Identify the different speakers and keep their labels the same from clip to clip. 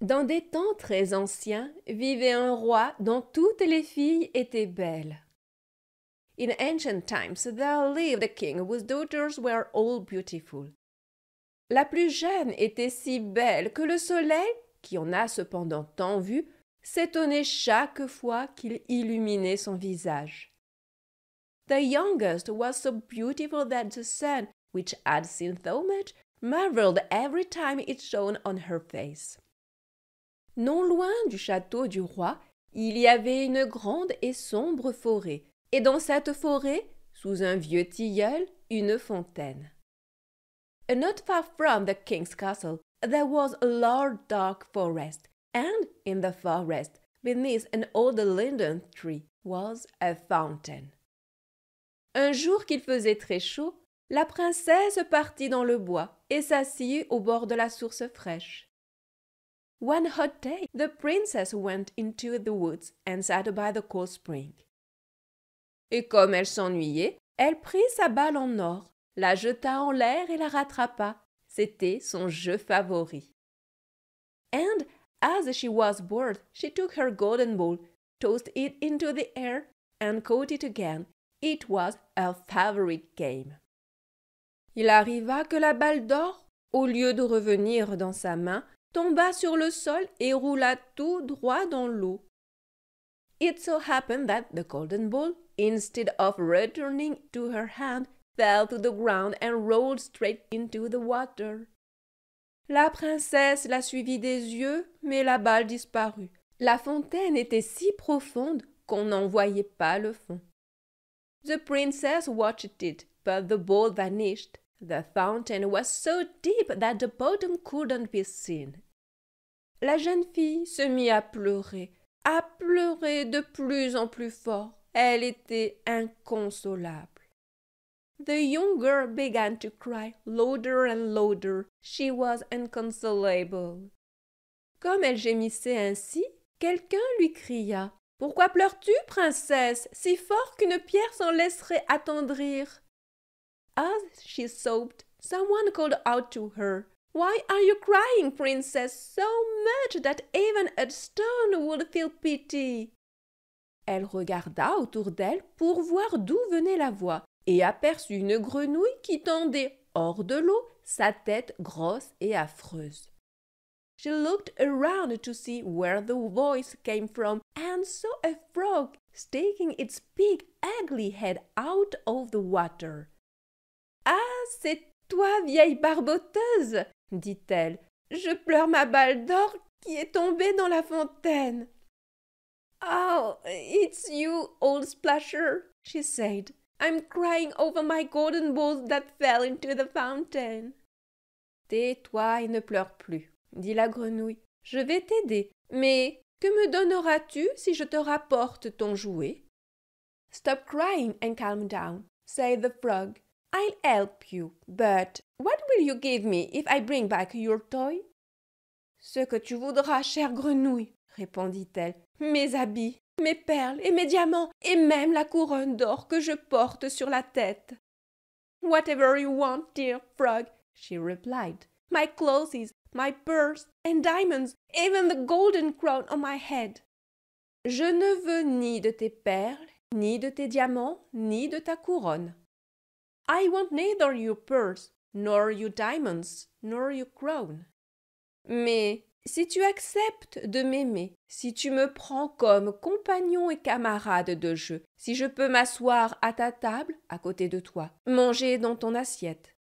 Speaker 1: Dans des temps très anciens vivait un roi dont toutes les filles étaient belles. In ancient times there lived a king whose daughters were all beautiful. La plus jeune était si belle que le soleil, qui en a cependant tant vu, s'étonnait chaque fois qu'il illuminait son visage. The youngest was so beautiful that the sun, which had seen so much, marveled every time it shone on her face. Non loin du château du roi, il y avait une grande et sombre forêt, et dans cette forêt, sous un vieux tilleul, une fontaine. Not far from the king's castle, there was a large dark forest, and in the forest, beneath an old linden tree, was a fountain. Un jour qu'il faisait très chaud, la princesse partit dans le bois et s'assit au bord de la source fraîche. One hot day, the princess went into the woods and sat by the cold spring. Et comme elle s'ennuyait, elle prit sa balle en or, la jeta en l'air et la rattrapa. C'était son jeu favori. And as she was bored, she took her golden ball, tossed it into the air, and caught it again. It was her favorite game. Il arriva que la balle d'or, au lieu de revenir dans sa main, tomba sur le sol et roula tout droit dans l'eau. It so happened that the golden ball, instead of returning to her hand, fell to the ground and rolled straight into the water. La princesse la suivit des yeux, mais la balle disparut. La fontaine était si profonde qu'on n'en voyait pas le fond. The princess watched it, but the ball vanished. The fountain was so deep that the bottom couldn't be seen. La jeune fille se mit à pleurer de plus en plus fort. Elle était inconsolable. The young girl began to cry louder and louder. She was inconsolable. Comme elle gémissait ainsi, quelqu'un lui cria « Pourquoi pleures-tu, princesse, si fort qu'une pierre s'en laisserait attendrir ?» As she sobbed, someone called out to her, "Why are you crying, princess, so much that even a stone would feel pity?" Elle regarda autour d'elle pour voir d'où venait la voix et aperçut une grenouille qui tendait hors de l'eau sa tête grosse et affreuse. She looked around to see where the voice came from and saw a frog sticking its big ugly head out of the water. « Ah, c'est toi, vieille barboteuse !» dit-elle. « Je pleure ma balle d'or qui est tombée dans la fontaine. »« Oh, it's you, old splasher !» she said. « I'm crying over my golden balls that fell into the fountain. »« Tais-toi et ne pleure plus, » dit la grenouille. « Je vais t'aider, mais que me donneras-tu si je te rapporte ton jouet ?»« Stop crying and calm down, » said the frog. I'll help you, but what will you give me if I bring back your toy? Ce que tu voudras, chère grenouille, répondit-elle. Mes habits, mes perles et mes diamants, et même la couronne d'or que je porte sur la tête. Whatever you want, dear frog, she replied. My clothes, my pearls and diamonds, even the golden crown on my head. Je ne veux ni de tes perles, ni de tes diamants, ni de ta couronne. I want neither your pearls, nor your diamonds, nor your crown. Mais si tu acceptes de m'aimer, si tu me prends comme compagnon et camarade de jeu, si je peux m'asseoir à ta table, à côté de toi, manger dans ton assiette.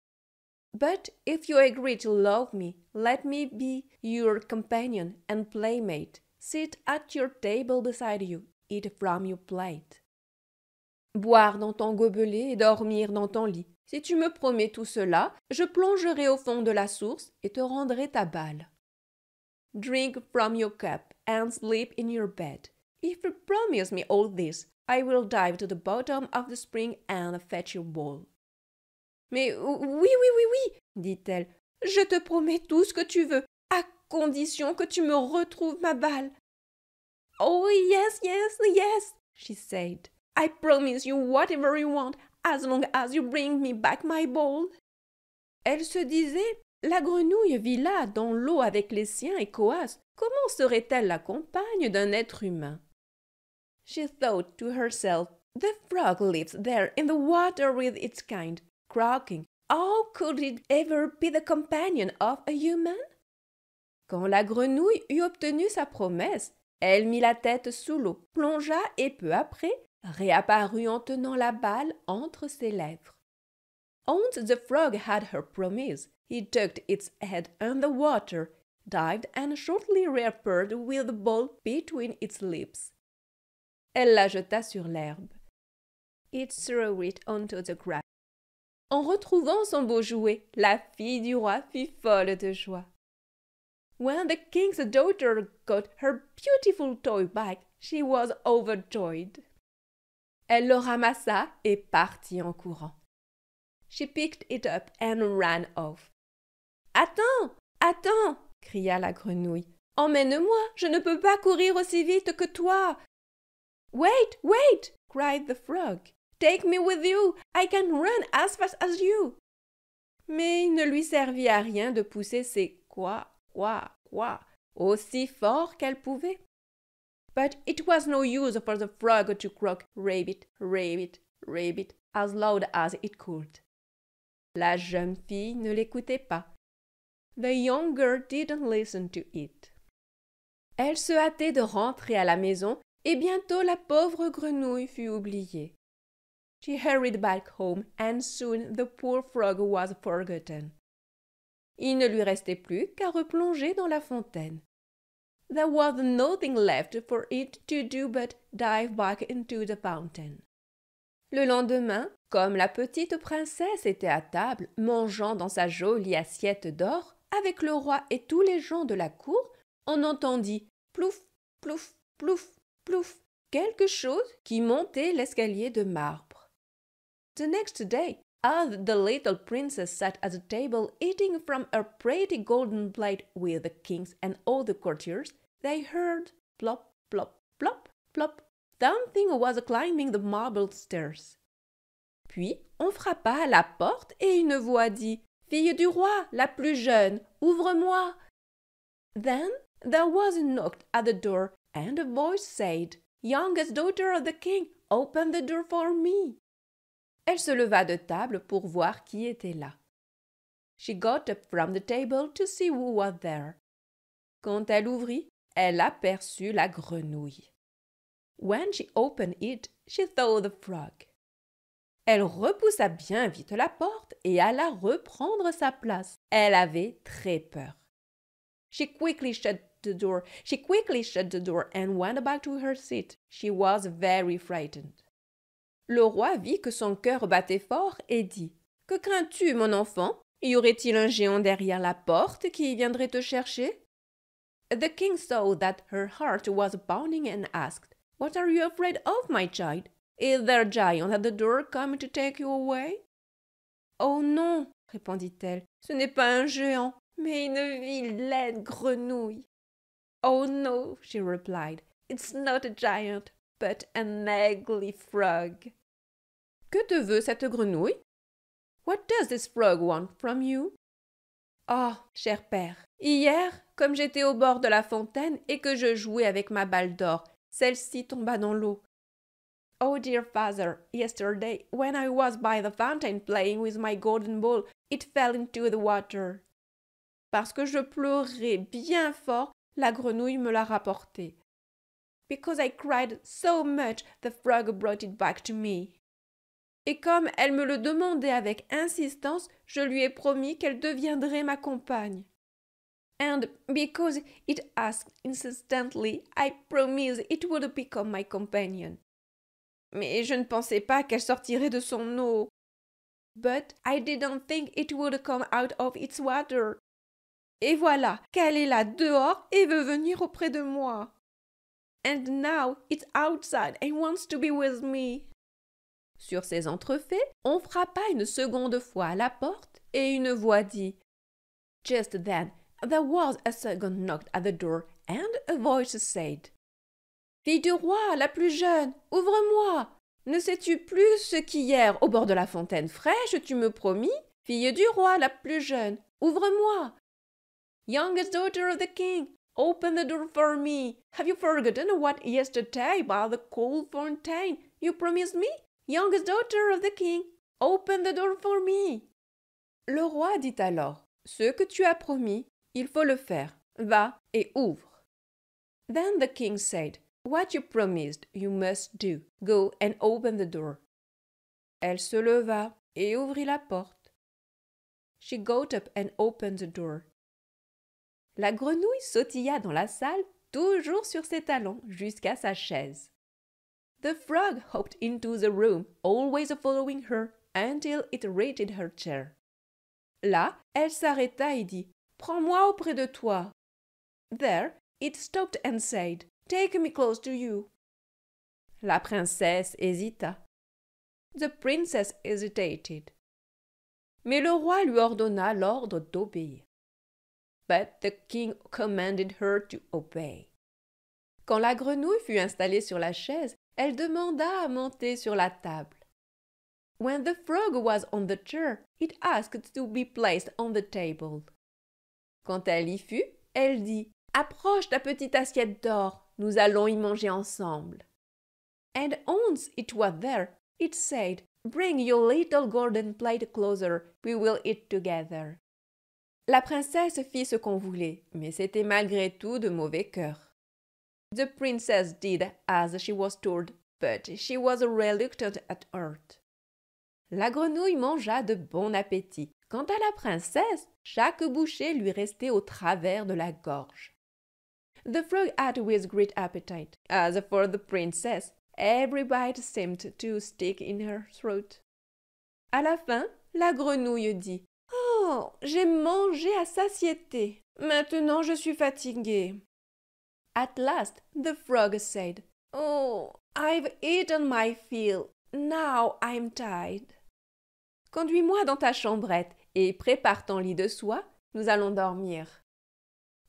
Speaker 1: But if you agree to love me, let me be your companion and playmate, sit at your table beside you, eat from your plate. Boire dans ton gobelet et dormir dans ton lit. Si tu me promets tout cela, je plongerai au fond de la source et te rendrai ta balle. Drink from your cup and sleep in your bed. If you promise me all this, I will dive to the bottom of the spring and fetch your ball. Mais oui, dit-elle, je te promets tout ce que tu veux, à condition que tu me retrouves ma balle. Oh, yes, she said. I promise you whatever you want, as long as you bring me back my ball. Elle se disait, La grenouille vit là, dans l'eau avec les siens et coasse. Comment serait-elle la compagne d'un être humain? She thought to herself, the frog lives there in the water with its kind, croaking. How could it ever be the companion of a human? Quand la grenouille eut obtenu sa promesse, elle mit la tête sous l'eau, plongea et peu après réapparut en tenant la balle entre ses lèvres. Once the frog had her promise, he tucked its head under water, dived and shortly reappeared with the ball between its lips. Elle la jeta sur l'herbe. It threw it onto the grass. En retrouvant son beau jouet, la fille du roi fut folle de joie. When the king's daughter got her beautiful toy back, she was overjoyed. Elle le ramassa et partit en courant. She picked it up and ran off. Attends, attends, cria la grenouille. Emmène-moi, je ne peux pas courir aussi vite que toi. Wait, wait, cried the frog. Take me with you, I can run as fast as you. Mais il ne lui servit à rien de pousser ses quoi aussi fort qu'elle pouvait. But it was no use for the frog to croak rabbit, rabbit, rabbit as loud as it could. La jeune fille ne l'écoutait pas. The young girl didn't listen to it. Elle se hâtait de rentrer à la maison et bientôt la pauvre grenouille fut oubliée. She hurried back home and soon the poor frog was forgotten. Il ne lui restait plus qu'à replonger dans la fontaine. There was nothing left for it to do but dive back into the fountain. Le lendemain, comme la petite princesse était à table, mangeant dans sa jolie assiette d'or, avec le roi et tous les gens de la cour, on entendit plouf, plouf, plouf, plouf, quelque chose qui montait l'escalier de marbre. The next day, as the little princess sat at the table eating from a pretty golden plate with the kings and all the courtiers, they heard plop, plop, plop, plop. Something was climbing the marble stairs. Puis on frappa à la porte et une voix dit « Fille du roi, la plus jeune, ouvre-moi !» Then there was a knock at the door and a voice said « Youngest daughter of the king, open the door for me !» Elle se leva de table pour voir qui était là. She got up from the table to see who was there. Quand elle ouvrit, elle aperçut la grenouille. When she opened it, she saw the frog. Elle repoussa bien vite la porte et alla reprendre sa place. Elle avait très peur. She quickly shut the door and went back to her seat. She was very frightened. Le roi vit que son cœur battait fort et dit « Que crains-tu, mon enfant? Y aurait-il un géant derrière la porte qui viendrait te chercher? » The king saw that her heart was pounding and asked « What are you afraid of, my child? Is there a giant at the door coming to take you away? »« Oh non, répondit-elle, ce n'est pas un géant, mais une vilaine grenouille. »« Oh no, she replied, it's not a giant, but an ugly frog. »« Que te veut cette grenouille? What does this frog want from you? »« Oh, cher père, hier, comme j'étais au bord de la fontaine et que je jouais avec ma balle d'or, celle-ci tomba dans l'eau. »« Oh, dear father, yesterday, when I was by the fountain playing with my golden ball, it fell into the water. » Parce que je pleurais bien fort, la grenouille me l'a rapporté. Because I cried so much, the frog brought it back to me. Et comme elle me le demandait avec insistance, je lui ai promis qu'elle deviendrait ma compagne. And because it asked insistently, I promised it would become my companion. Mais je ne pensais pas qu'elle sortirait de son eau. But I didn't think it would come out of its water. Et voilà qu'elle est là dehors et veut venir auprès de moi. And now it's outside and wants to be with me. Sur ces entrefaits, on frappa une seconde fois à la porte et une voix dit « Just then, there was a second knock at the door and a voice said « Fille du roi, la plus jeune, ouvre-moi! Ne sais-tu plus ce qu'hier, au bord de la fontaine fraîche, tu me promis? Fille du roi, la plus jeune, Ouvre-moi! Youngest daughter of the king, open the door for me. Have you forgotten what yesterday by the cold fountain you promised me? Youngest daughter of the king, open the door for me. Le roi dit alors, ce que tu as promis, il faut le faire. Va et ouvre. Then the king said, what you promised you must do. Go and open the door. Elle se leva et ouvrit la porte. She got up and opened the door. La grenouille sautilla dans la salle, toujours sur ses talons, jusqu'à sa chaise. The frog hopped into the room, always following her, until it reached her chair. Là, elle s'arrêta et dit, prends-moi auprès de toi. There, it stopped and said, take me close to you. La princesse hésita. The princess hesitated. Mais le roi lui ordonna l'ordre d'obéir. But the king commanded her to obey. Quand la grenouille fut installée sur la chaise, elle demanda à monter sur la table. When the frog was on the chair, it asked to be placed on the table. Quand elle y fut, elle dit, approche ta petite assiette d'or, nous allons y manger ensemble. And once it was there, it said, bring your little golden plate closer, we will eat together. La princesse fit ce qu'on voulait, mais c'était malgré tout de mauvais cœur. The princess did as she was told, but she was reluctant at heart. La grenouille mangea de bon appétit. Quant à la princesse, chaque bouchée lui restait au travers de la gorge. The frog ate with great appetite. As for the princess, every bite seemed to stick in her throat. À la fin, la grenouille dit, « Oh, j'ai mangé à satiété. Maintenant je suis fatiguée. » At last, the frog said, « Oh, I've eaten my fill. Now I'm tired. » Conduis-moi dans ta chambrette et prépare ton lit de soie, nous allons dormir.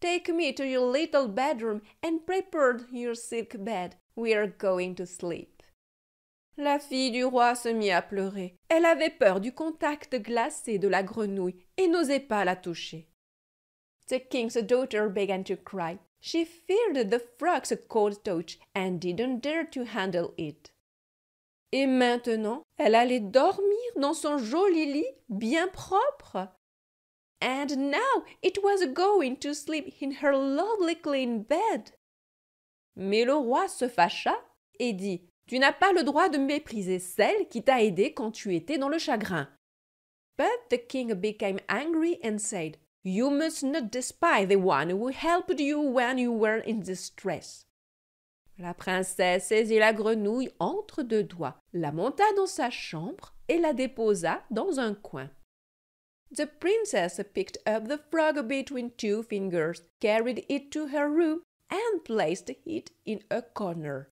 Speaker 1: Take me to your little bedroom and prepare your silk bed. We are going to sleep. La fille du roi se mit à pleurer. Elle avait peur du contact glacé de la grenouille et n'osait pas la toucher. The king's daughter began to cry. She feared the frog's cold touch and didn't dare to handle it. Et maintenant, elle allait dormir dans son joli lit bien propre. And now it was going to sleep in her lovely clean bed. Mais le roi se fâcha et dit, « Tu n'as pas le droit de mépriser celle qui t'a aidé quand tu étais dans le chagrin. » But the king became angry and said, « You must not despise the one who helped you when you were in distress. » La princesse saisit la grenouille entre deux doigts, la monta dans sa chambre et la déposa dans un coin. The princess picked up the frog between two fingers, carried it to her room, and placed it in a corner.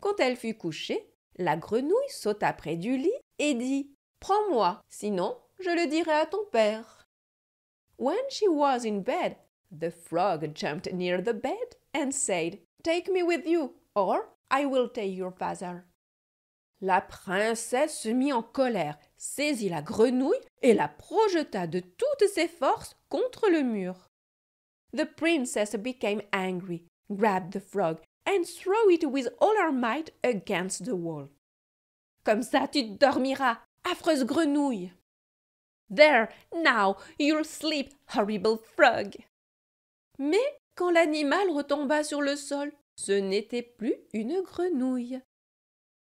Speaker 1: Quand elle fut couchée, la grenouille sauta près du lit et dit « Prends-moi, sinon je le dirai à ton père. » When she was in bed, the frog jumped near the bed and said « Take me with you, or I will take your father. » La princesse se mit en colère, saisit la grenouille et la projeta de toutes ses forces contre le mur. The princess became angry, grabbed the frog, and threw it with all her might against the wall. « Comme ça tu dormiras, affreuse grenouille! »« There, now, you'll sleep, horrible frog! » Mais quand l'animal retomba sur le sol, ce n'était plus une grenouille.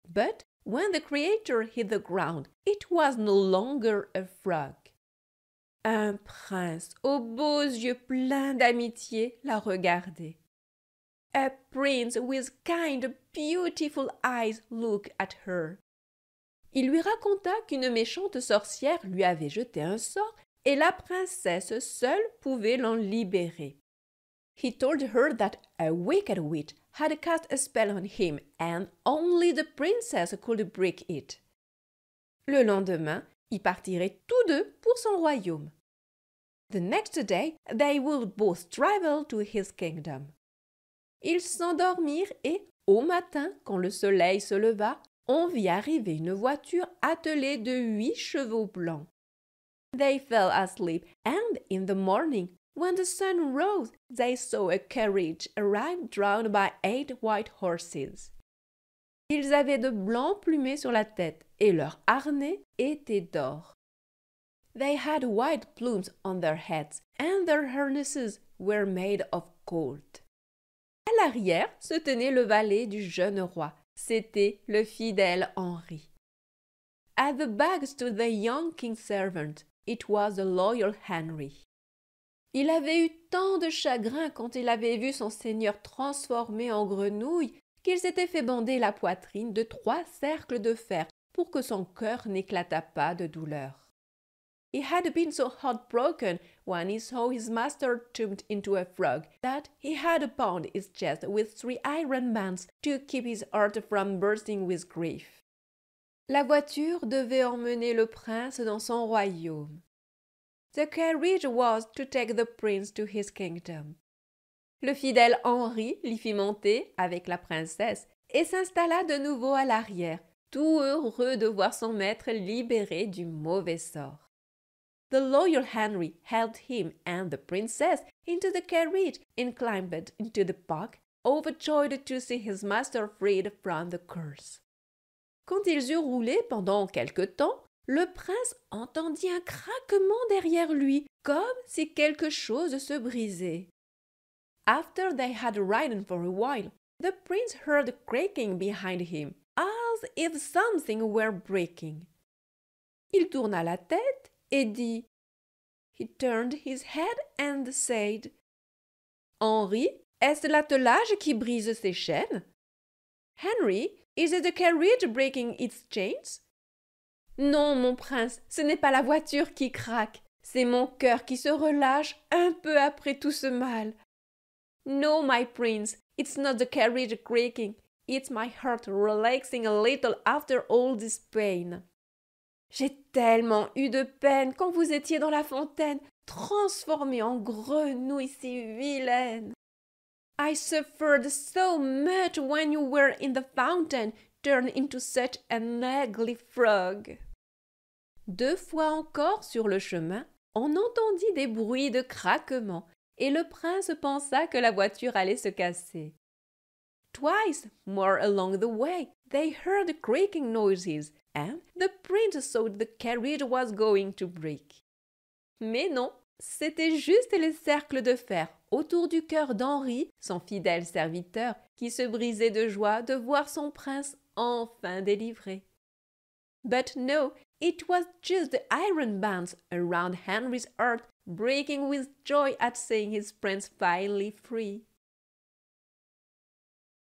Speaker 1: But when the creature hit the ground, it was no longer a frog. Un prince aux beaux yeux pleins d'amitié la regardait. A prince with kind, beautiful eyes looked at her. Il lui raconta qu'une méchante sorcière lui avait jeté un sort et la princesse seule pouvait l'en libérer. He told her that a wicked witch had cast a spell on him and only the princess could break it. Le lendemain, ils partiraient tous deux pour son royaume. The next day, they would both travel to his kingdom. Ils s'endormirent et, au matin, quand le soleil se leva, on vit arriver une voiture attelée de 8 chevaux blancs. They fell asleep, and in the morning, when the sun rose, they saw a carriage arrive drawn by 8 white horses. Ils avaient de blancs plumés sur la tête, et leurs harnais étaient d'or. They had white plumes on their heads, and their harnesses were made of gold. À l'arrière se tenait le valet du jeune roi. C'était le fidèle Henri. At the back stood the young king's servant. It was the loyal Henry. Il avait eu tant de chagrin quand il avait vu son seigneur transformé en grenouille qu'il s'était fait bander la poitrine de 3 cercles de fer pour que son cœur n'éclatât pas de douleur. He had been so heartbroken when he saw his master turned into a frog that he had bound his chest with 3 iron bands to keep his heart from bursting with grief. La voiture devait emmener le prince dans son royaume. The carriage was to take the prince to his kingdom. Le fidèle Henri l'y fit monter avec la princesse et s'installa de nouveau à l'arrière, tout heureux de voir son maître libéré du mauvais sort. The loyal Henry helped him and the princess into the carriage and climbed into the bug, overjoyed to see his master freed from the curse. Quand ils eurent roulé pendant quelque temps, le prince entendit un craquement derrière lui, comme si quelque chose se brisait. After they had ridden for a while, the prince heard a cracking behind him, as if something were breaking. Il tourna la tête et dit. He turned his head and said, Henri, est-ce l'attelage qui brise ses chaînes? Henry, is it the carriage breaking its chains? Non, mon prince, ce n'est pas la voiture qui craque, c'est mon cœur qui se relâche un peu après tout ce mal. No, my prince, it's not the carriage creaking, it's my heart relaxing a little after all this pain. J'ai tellement eu de peine quand vous étiez dans la fontaine, transformée en grenouille si vilaine. I suffered so much when you were in the fountain, turned into such an ugly frog. 2 fois encore sur le chemin, on entendit des bruits de craquement, et le prince pensa que la voiture allait se casser. Twice more along the way, they heard creaking noises, and the prince thought the carriage was going to break. Mais non, c'était juste les cercles de fer autour du cœur d'Henri, son fidèle serviteur, qui se brisait de joie de voir son prince enfin délivré. But no, it was just the iron bands around Henry's heart breaking with joy at seeing his prince finally free.